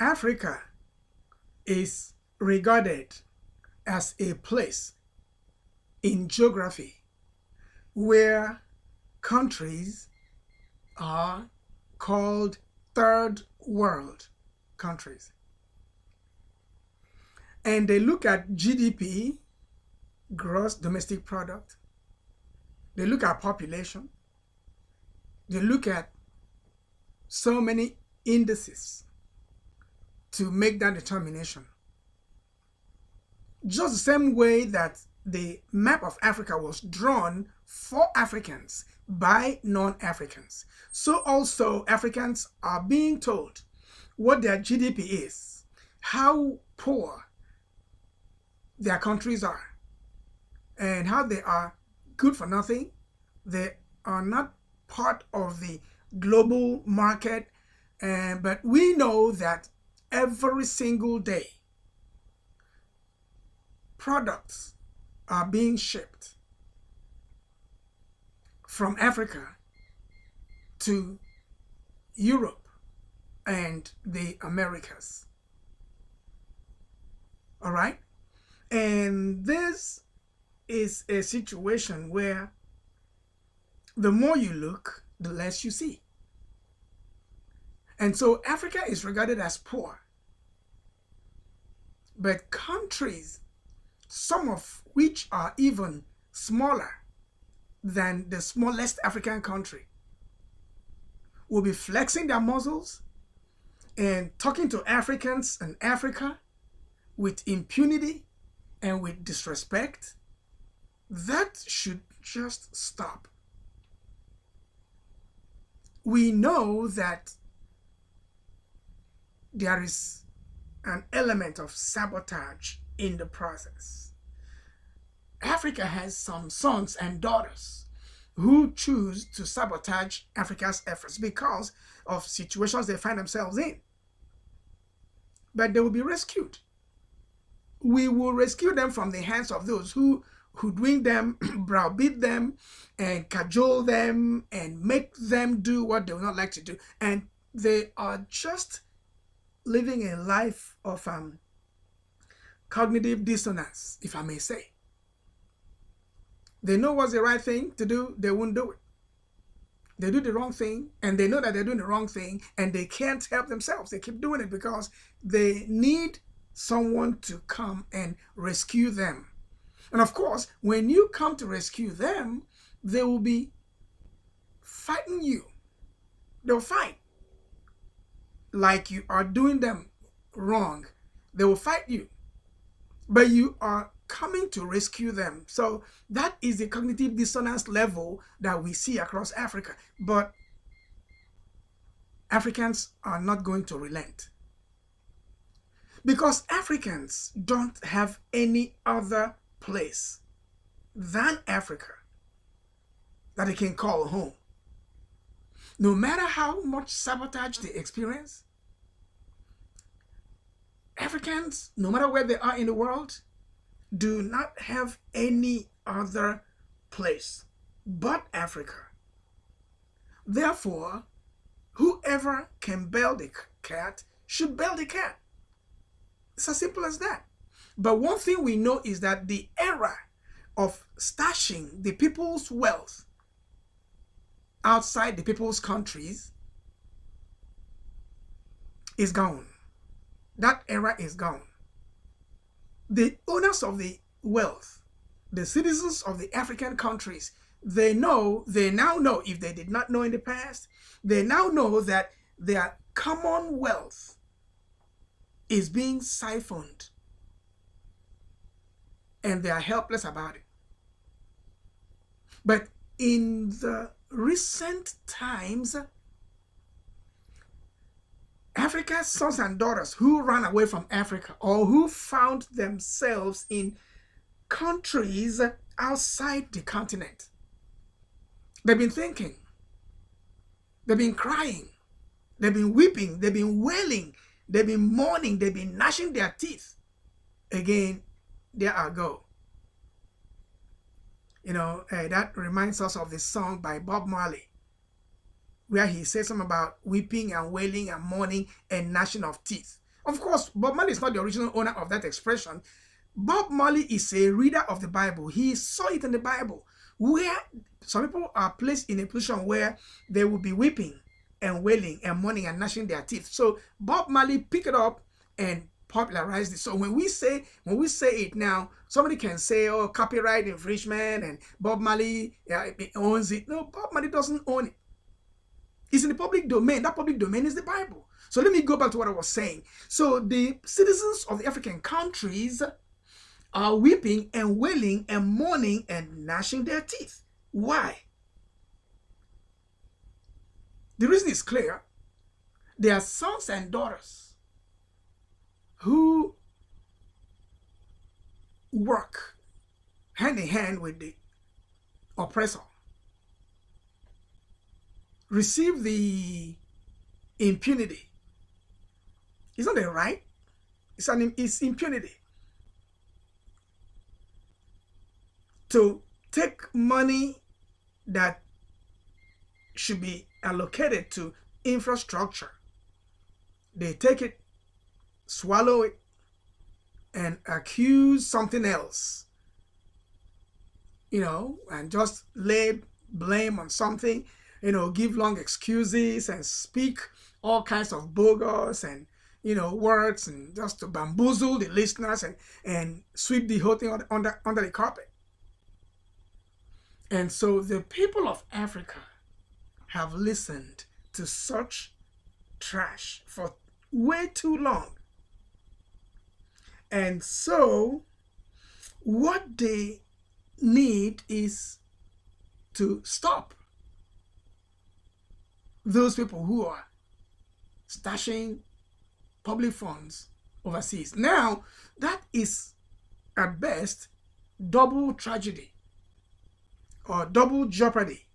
Africa is regarded as a place in geography where countries are called third world countries. And they look at GDP, gross domestic product, they look at population, they look at so many indices to make that determination. Just the same way that the map of Africa was drawn for Africans by non-Africans, so also Africans are being told what their GDP is, how poor their countries are, and how they are good for nothing. They are not part of the global market, but we know that every single day products are being shipped from Africa to Europe and the Americas. All right? And this is a situation where the more you look, the less you see. And so Africa is regarded as poor. But countries, some of which are even smaller than the smallest African country, will be flexing their muscles and talking to Africans in Africa with impunity and with disrespect. That should just stop. We know that there is an element of sabotage in the process. Africa has some sons and daughters who choose to sabotage Africa's efforts because of situations they find themselves in. But they will be rescued. We will rescue them from the hands of those who hoodwink them, browbeat them, and cajole them, and make them do what they would not like to do. And they are just living a life of cognitive dissonance, if I may say. They know what's the right thing to do, they won't do it. They do the wrong thing, and they know that they're doing the wrong thing, and they can't help themselves. They keep doing it because they need someone to come and rescue them. And of course, when you come to rescue them, they will be fighting you. They'll fight like you are doing them wrong. They will fight you, but you are coming to rescue them. So that is the cognitive dissonance level that we see across Africa. But Africans are not going to relent, because Africans don't have any other place than Africa that they can call home. No matter how much sabotage they experience, Africans, no matter where they are in the world, do not have any other place but Africa. Therefore, whoever can bail the cat should bail the cat. It's as simple as that. But one thing we know is that the era of stashing the people's wealth outside the people's countries is gone. That era is gone. The owners of the wealth, the citizens of the African countries, they now know, if they did not know in the past, they now know that their commonwealth is being siphoned, and they are helpless about it. But in the recent times, Africa's sons and daughters who ran away from Africa or who found themselves in countries outside the continent, they've been thinking, they've been crying, they've been weeping, they've been wailing, they've been mourning, they've been gnashing their teeth. Again, there I go. That reminds us of the song by Bob Marley, where he says something about weeping and wailing and mourning and gnashing of teeth. Of course, Bob Marley is not the original owner of that expression. Bob Marley is a reader of the Bible. He saw it in the Bible, where some people are placed in a position where they will be weeping and wailing and mourning and gnashing their teeth. So Bob Marley picked it up and popularized it. So when we say it now, somebody can say, "Oh, copyright infringement," and Bob Marley owns it. No, Bob Marley doesn't own it. It's in the public domain. That public domain is the Bible. So let me go back to what I was saying. So the citizens of the African countries are weeping and wailing and mourning and gnashing their teeth. Why? The reason is clear. Their sons and daughters who work hand in hand with the oppressor receive the impunity. It's not a right. It's impunity to take money that should be allocated to infrastructure. They take it, swallow it, and accuse something else, and just lay blame on something, give long excuses and speak all kinds of bogus and words, and just to bamboozle the listeners and sweep the whole thing under the carpet. And so the people of Africa have listened to such trash for way too long. And so what they need is to stop those people who are stashing public funds overseas. Now, that is at best double tragedy or double jeopardy.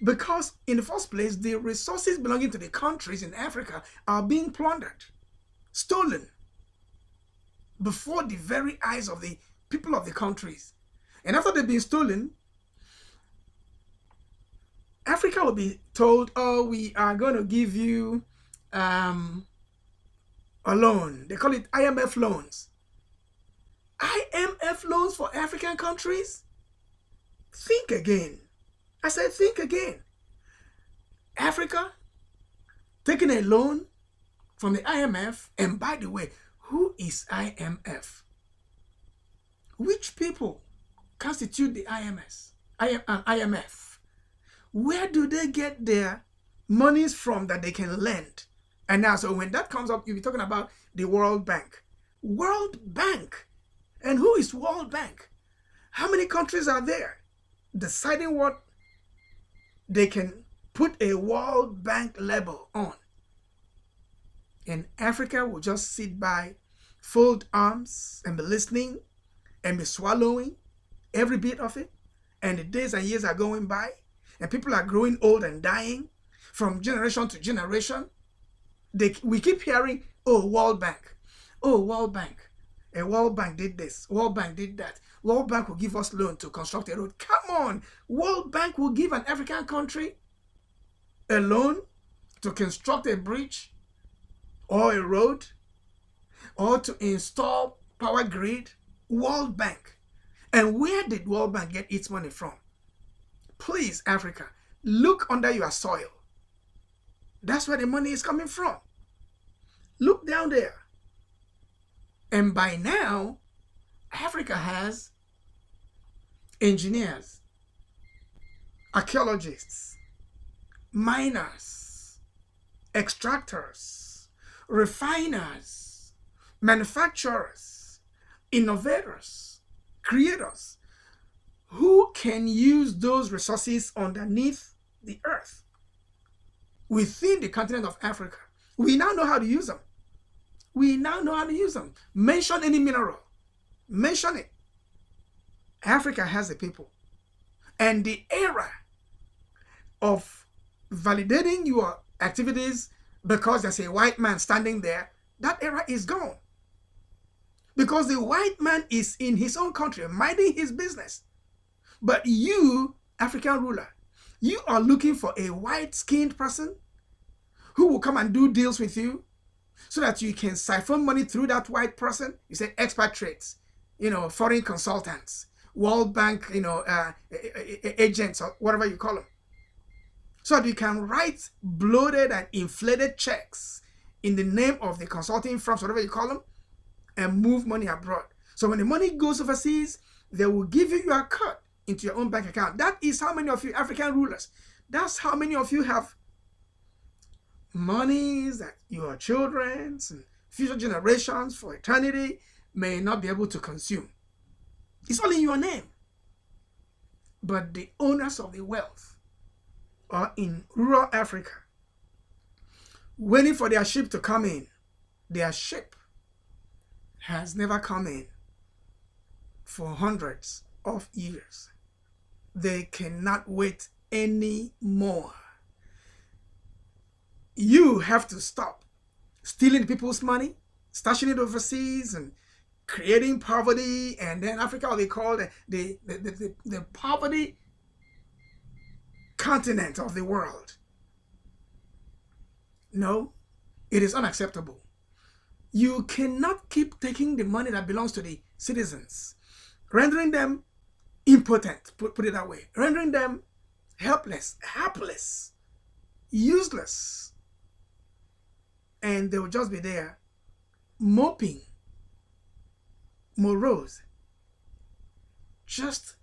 Because in the first place, the resources belonging to the countries in Africa are being plundered, stolen, before the very eyes of the people of the countries. And after they've been stolen, Africa will be told, "Oh, we are going to give you a loan." They call it IMF loans. IMF loans for African countries? Think again. I said, think again. Africa taking a loan from the IMF. And by the way, who is IMF? Which people constitute the IMF? Where do they get their monies from that they can lend? And now, so when that comes up, you'll be talking about the World Bank. World Bank. And who is World Bank? How many countries are there deciding what they can put a World Bank label on? And Africa will just sit by, fold arms, and be listening and be swallowing every bit of it. And the days and years are going by, and people are growing old and dying from generation to generation. We keep hearing, "Oh, World Bank. Oh, World Bank. A World Bank did this. World Bank did that. World Bank will give us loan to construct a road." Come on. World Bank will give an African country a loan to construct a bridge or a road or to install power grid. World Bank. And where did World Bank get its money from? Please, Africa, look under your soil. That's where the money is coming from. Look down there. And by now, Africa has engineers, archaeologists, miners, extractors, refiners, manufacturers, innovators, creators, who can use those resources underneath the earth within the continent of Africa. We now know how to use them. Mention any mineral. Mention it. Africa has the people. And the era of validating your activities because there's a white man standing there, that era is gone. Because the white man is in his own country, minding his business. But you, African ruler, you are looking for a white-skinned person who will come and do deals with you so that you can siphon money through that white person. You say expatriates, foreign consultants, World Bank, agents, or whatever you call them. So that you can write bloated and inflated checks in the name of the consulting firms, whatever you call them, and move money abroad. So when the money goes overseas, they will give you your cut into your own bank account. That is how many of you African rulers, that's how many of you have monies that your children's and future generations for eternity may not be able to consume. It's all in your name. But the owners of the wealth are in rural Africa, waiting for their ship to come in. Their ship has never come in for hundreds of years. They cannot wait anymore. You have to stop stealing people's money, stashing it overseas, and creating poverty. And then Africa will be called the poverty continent of the world. No, it is unacceptable. You cannot keep taking the money that belongs to the citizens, rendering them impotent, put it that way, rendering them helpless, hapless, useless. And they will just be there moping, morose, just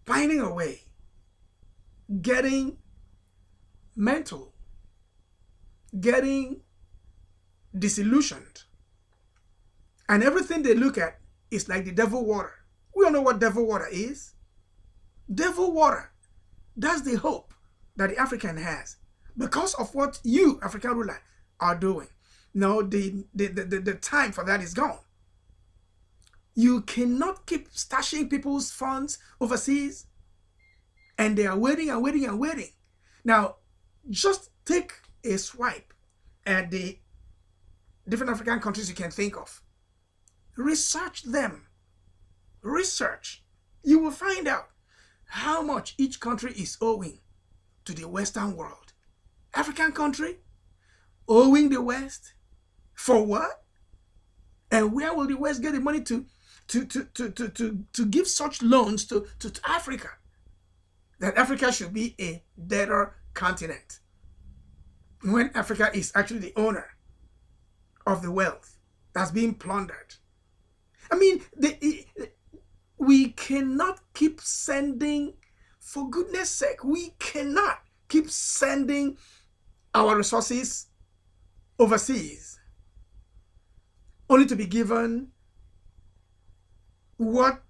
pining away, getting mental, getting disillusioned. And everything they look at is like the devil water. We all know what devil water is. Devil water, that's the hope that the African has because of what you, African ruler, are doing. No, the time for that is gone. You cannot keep stashing people's funds overseas and they are waiting and waiting and waiting. Now, just take a swipe at the different African countries you can think of. Research them. Research. You will find out how much each country is owing to the Western world. African country owing the West for what? And where will the West get the money to give such loans to Africa? That Africa should be a debtor continent, when Africa is actually the owner of the wealth that's being plundered. I mean, we cannot keep sending, for goodness sake, we cannot keep sending our resources overseas only to be given what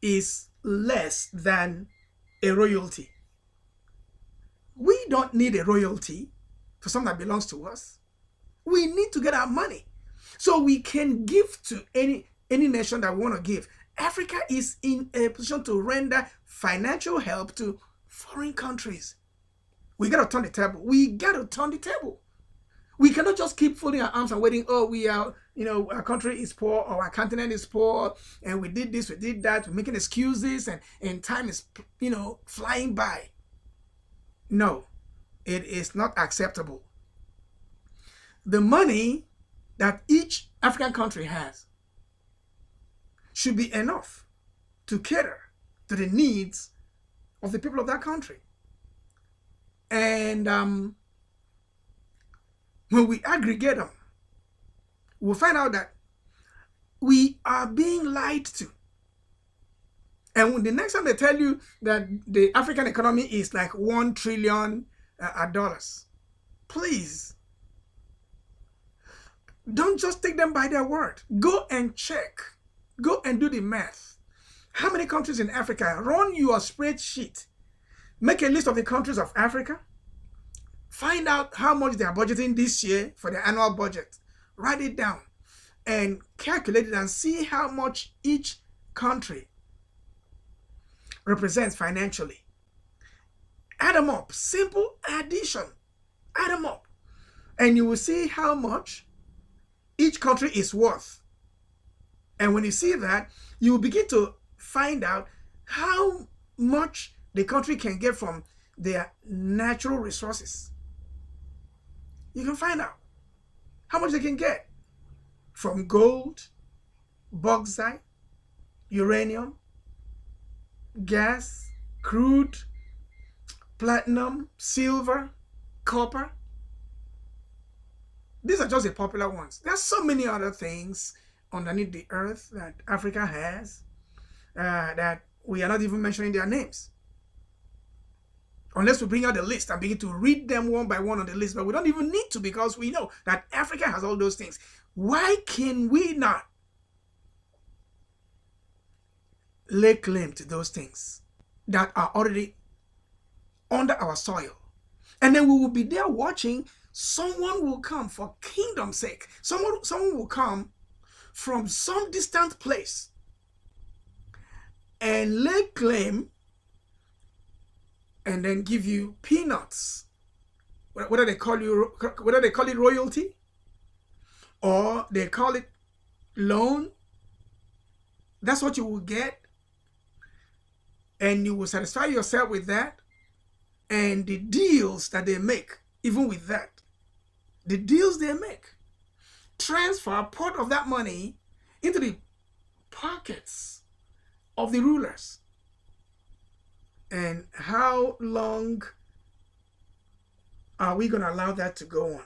is less than a royalty. We don't need a royalty for something that belongs to us. We need to get our money so we can give to any nation that we want to give. Africa is in a position to render financial help to foreign countries. We got to turn the table. We got to turn the table. We cannot just keep folding our arms and waiting, oh, we are, our country is poor or our continent is poor and we did this, we did that, we're making excuses and time is, flying by. No, it is not acceptable. The money that each African country has should be enough to cater to the needs of the people of that country. And when we aggregate them, we'll find out that we are being lied to. And when the next time they tell you that the African economy is like $1 trillion, please don't just take them by their word. Go and check. Go and do the math. How many countries in Africa? Run your spreadsheet. Make a list of the countries of Africa. Find out how much they are budgeting this year for their annual budget. Write it down and calculate it and see how much each country represents financially. Add them up. Simple addition. Add them up. And you will see how much each country is worth. And when you see that, you will begin to find out how much the country can get from their natural resources. You can find out how much they can get from gold, bauxite, uranium, gas, crude, platinum, silver, copper. These are just the popular ones. There's so many other things underneath the earth that Africa has that we are not even mentioning their names. Unless we bring out the list and begin to read them one by one on the list. But we don't even need to, because we know that Africa has all those things. Why can we not lay claim to those things that are already under our soil? And then we will be there watching. Someone will come for kingdom's sake. Someone will come from some distant place and lay claim and then give you peanuts. Whether they call it royalty or they call it loan, that's what you will get, and you will satisfy yourself with that. And the deals that they make, even with that, the deals they make transfer part of that money into the pockets of the rulers. And how long are we going to allow that to go on?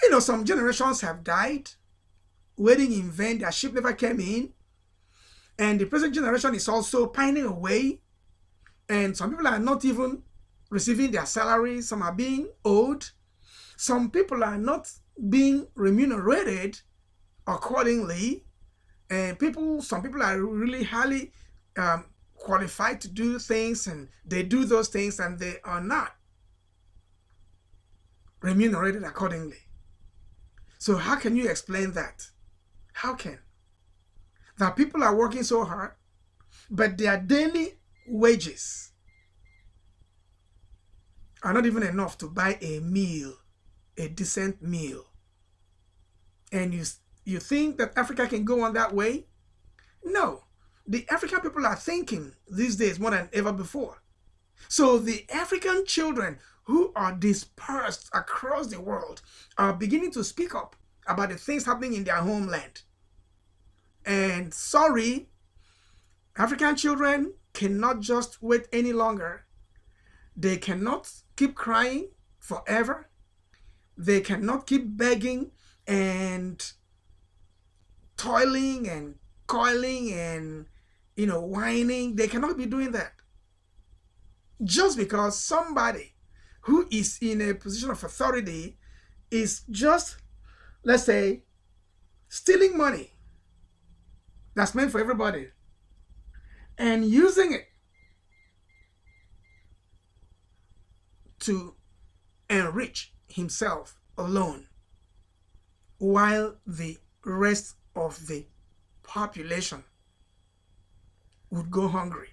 You know, some generations have died waiting in vain. Their ship never came in. And the present generation is also pining away. And some people are not even receiving their salaries. Some are being owed. Some people are not being remunerated accordingly. And some people are really highly qualified to do things, and they do those things, and they are not remunerated accordingly. So how can you explain that? How can? That people are working so hard, but their daily wages are not even enough to buy a meal, a decent meal. And you think that Africa can go on that way? No. The African people are thinking these days more than ever before. So the African children who are dispersed across the world are beginning to speak up about the things happening in their homeland. And sorry, African children cannot just wait any longer. They cannot keep crying forever. They cannot keep begging and toiling and coiling and whining. They cannot be doing that. Just because somebody who is in a position of authority is just, let's say, stealing money that's meant for everybody and using it to enrich himself alone, while the rest of the population would go hungry.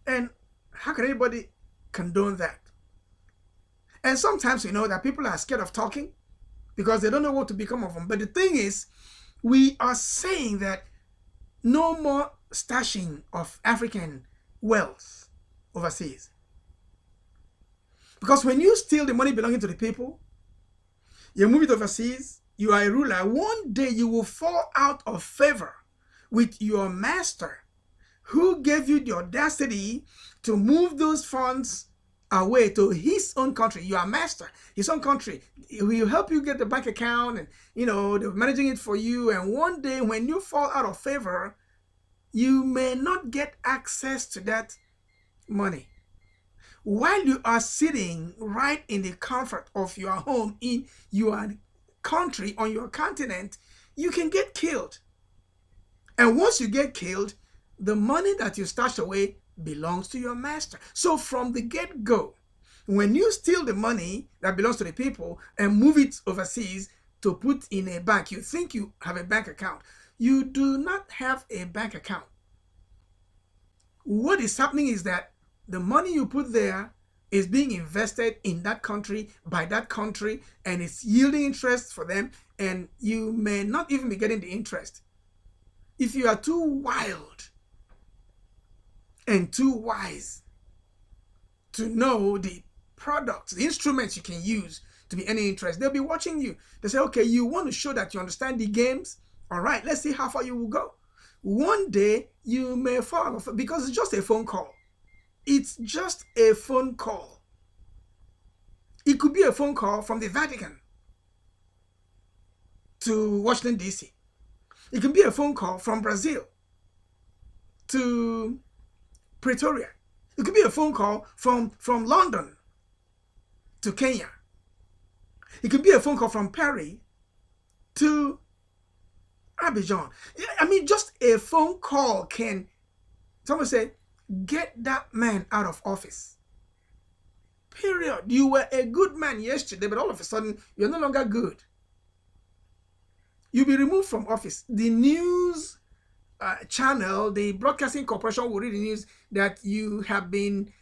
And how can anybody condone that? And sometimes we know that people are scared of talking because they don't know what to become of them. But the thing is, we are saying that no more stashing of African wealth overseas. Because when you steal the money belonging to the people, you move it overseas, you are a ruler. One day you will fall out of favor with your master, who gave you the audacity to move those funds away to his own country. You are master, his own country. He will help you get the bank account, and they're managing it for you. And one day when you fall out of favor, you may not get access to that money. While you are sitting right in the comfort of your home, in your country, on your continent, you can get killed. And once you get killed, the money that you stashed away belongs to your master. So from the get-go, when you steal the money that belongs to the people and move it overseas to put in a bank, you think you have a bank account. You do not have a bank account. What is happening is that the money you put there is being invested in that country by that country, and it's yielding interest for them, and you may not even be getting the interest. If you are too wild and too wise to know the products, the instruments you can use to be any interest. They'll be watching you. They say, okay, you want to show that you understand the games? All right, let's see how far you will go. One day you may fall off because it's just a phone call. It's just a phone call. It could be a phone call from the Vatican to Washington, D.C. It could be a phone call from Brazil to Pretoria. It could be a phone call from London to Kenya. It could be a phone call from Paris to Abidjan. I mean, just a phone call can, someone say, get that man out of office. Period. You were a good man yesterday, but all of a sudden, you're no longer good. You'll be removed from office. The news channel, the broadcasting corporation will read the news that you have been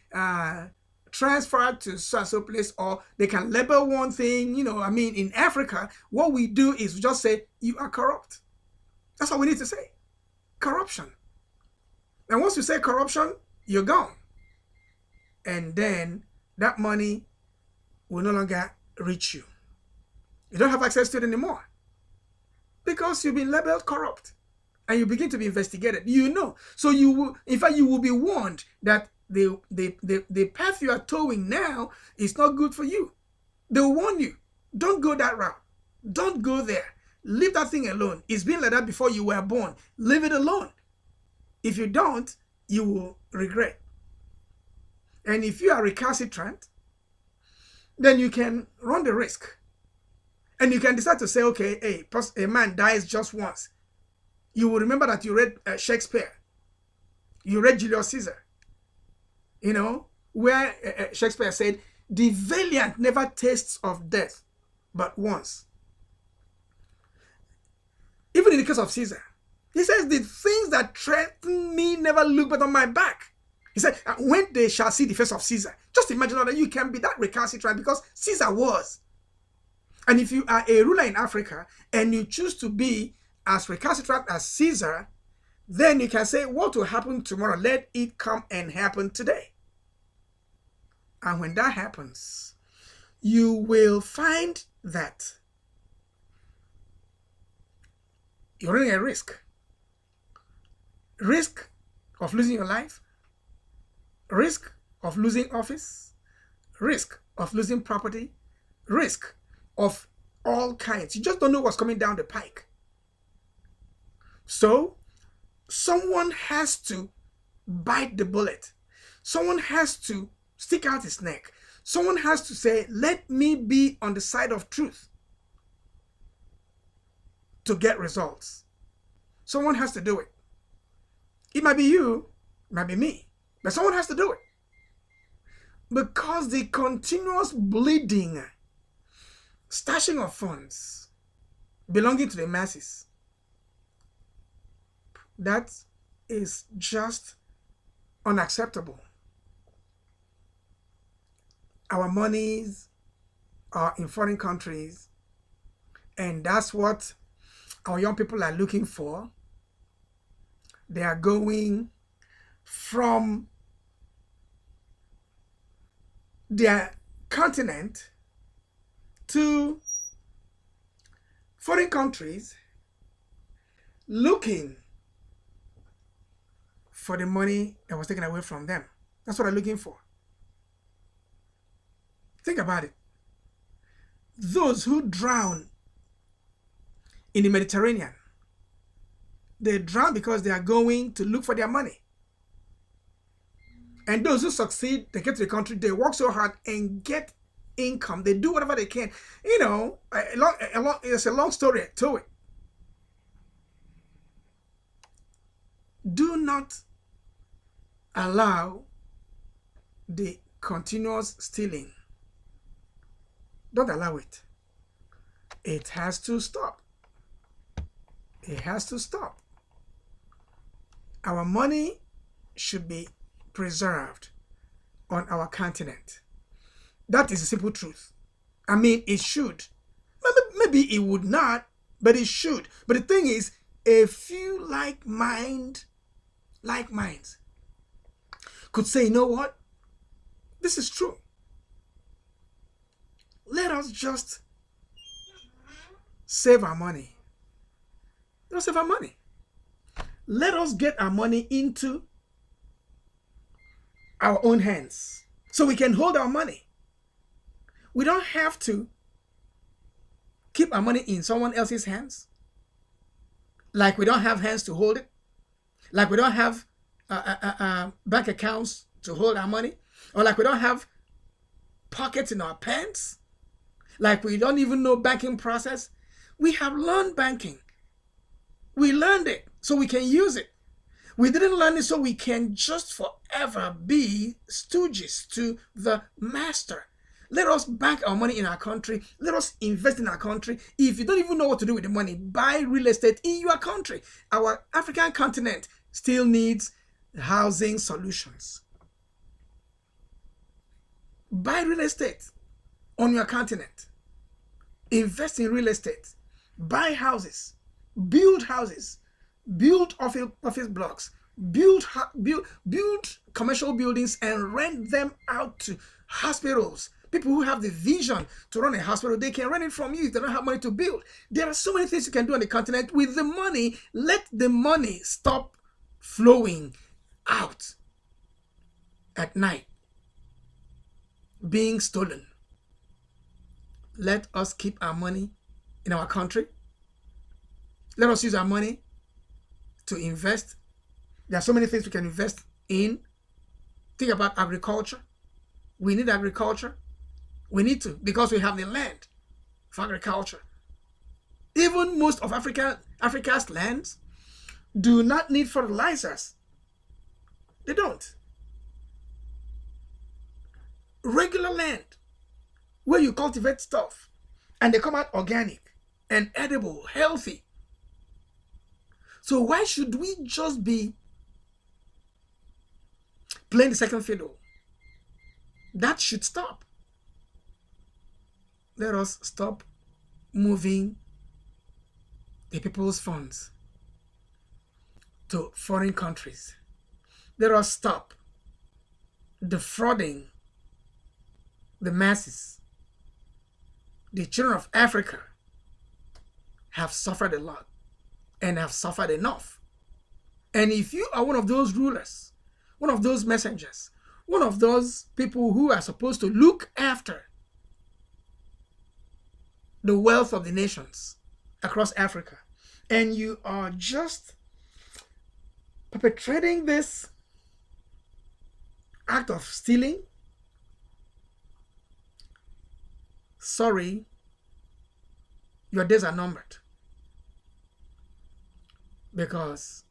transferred to so place, or they can label one thing. You know, I mean, in Africa, what we do is we just say, you are corrupt. That's all we need to say. Corruption. And once you say corruption, you're gone. And then that money will no longer reach you. You don't have access to it anymore because you've been labeled corrupt and you begin to be investigated. You know. So you will, in fact, you will be warned that the path you are towing now is not good for you. They'll warn you. Don't go that route. Don't go there. Leave that thing alone. It's been like that before you were born. Leave it alone. If you don't, you will regret. And if you are recalcitrant, then you can run the risk. And you can decide to say, okay, hey, a man dies just once. You will remember that you read Shakespeare. You read Julius Caesar. You know, where Shakespeare said, the valiant never tastes of death but once. Even in the case of Caesar, he says, the things that threaten me never look but on my back. He said, when they shall see the face of Caesar. Just imagine that you can be that recalcitrant because Caesar was. And if you are a ruler in Africa and you choose to be as recalcitrant as Caesar, then you can say, what will happen tomorrow? Let it come and happen today. And when that happens, you will find that you're running a risk. Risk of losing your life, risk of losing office, risk of losing property, risk of all kinds. You just don't know what's coming down the pike. So someone has to bite the bullet. Someone has to stick out his neck. Someone has to say, let me be on the side of truth to get results. Someone has to do it. It might be you, it might be me, but someone has to do it. Because the continuous bleeding, stashing of funds belonging to the masses, that is just unacceptable. Our monies are in foreign countries, and that's what our young people are looking for. They are going from their continent to foreign countries looking for the money that was taken away from them. That's what they're looking for. Think about it. Those who drown in the Mediterranean, they drown because they are going to look for their money. And those who succeed, they get to the country, they work so hard and get income. They do whatever they can. You know, it's a long story to it. Do not allow the continuous stealing. Don't allow it. It has to stop. It has to stop. Our money should be preserved on our continent. That is the simple truth. I mean, it should. Maybe it would not, but it should. But the thing is, a few like minds could say, you know what? This is true. let us just save our money. Let us save our money. Let us get our money into our own hands so we can hold our money. We don't have to keep our money in someone else's hands. Like we don't have hands to hold it. Like we don't have bank accounts to hold our money. Or like we don't have pockets in our pants. Like we don't even know banking process. We have learned banking. We learned it so we can use it. We didn't learn it so we can just forever be stooges to the master. Let us bank our money in our country. Let us invest in our country. If you don't even know what to do with the money, buy real estate in your country. Our African continent still needs housing solutions. Buy real estate on your continent. Invest in real estate. Buy houses. Build houses. Build office blocks. Build commercial buildings and rent them out to hospitals. People who have the vision to run a hospital, they can rent it from you if they don't have money to build. There are so many things you can do on the continent with the money. Let the money stop flowing out at night, being stolen. Let us keep our money in our country. Let us use our money to invest. There are so many things we can invest in. Think about agriculture. We need agriculture. We need to, because we have the land for agriculture. Even most of Africa's lands do not need fertilizers. They don't. Regular land where you cultivate stuff and they come out organic and edible, healthy. So why should we just be playing the second fiddle? That should stop. Let us stop moving the people's funds to foreign countries. Let us stop defrauding the masses. The children of Africa have suffered a lot and have suffered enough. And if you are one of those rulers, one of those messengers, one of those people who are supposed to look after the wealth of the nations across Africa, and you are just perpetrating this act of stealing, sorry, your days are numbered. Because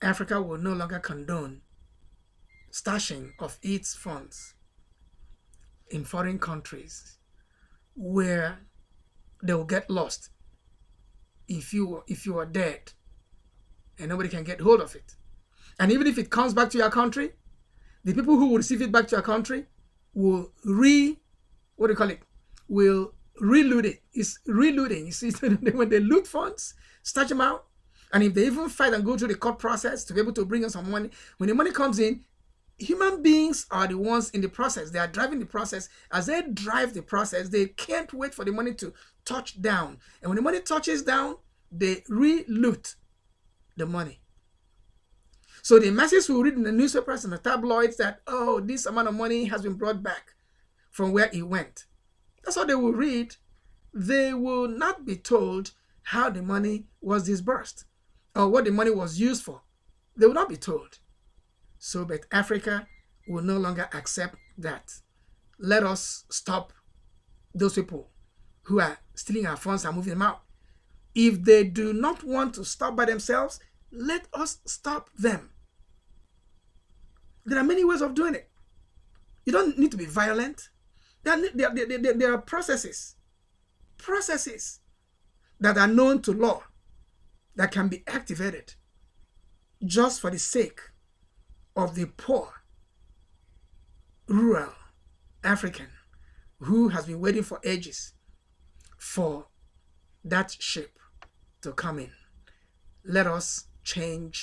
Africa will no longer condone stashing of its funds in foreign countries where they will get lost if you are dead and nobody can get hold of it. And even if it comes back to your country, the people who will receive it back to your country will will reloot it. It's relooting. You see, when they loot funds, stash them out, and if they even fight and go through the court process to be able to bring in some money, when the money comes in, human beings are the ones in the process. They are driving the process. As they drive the process, they can't wait for the money to touch down. And when the money touches down, they re-loot the money. So the masses will read in the newspapers and the tabloids that, oh, this amount of money has been brought back from where it went. That's what they will read. They will not be told how the money was disbursed or what the money was used for. They will not be told. So, but Africa will no longer accept that. Let us stop those people who are stealing our funds and moving them out. If they do not want to stop by themselves, let us stop them. There are many ways of doing it. You don't need to be violent. There are processes that are known to law that can be activated just for the sake of the poor, rural African who has been waiting for ages for that ship to come in. Let us change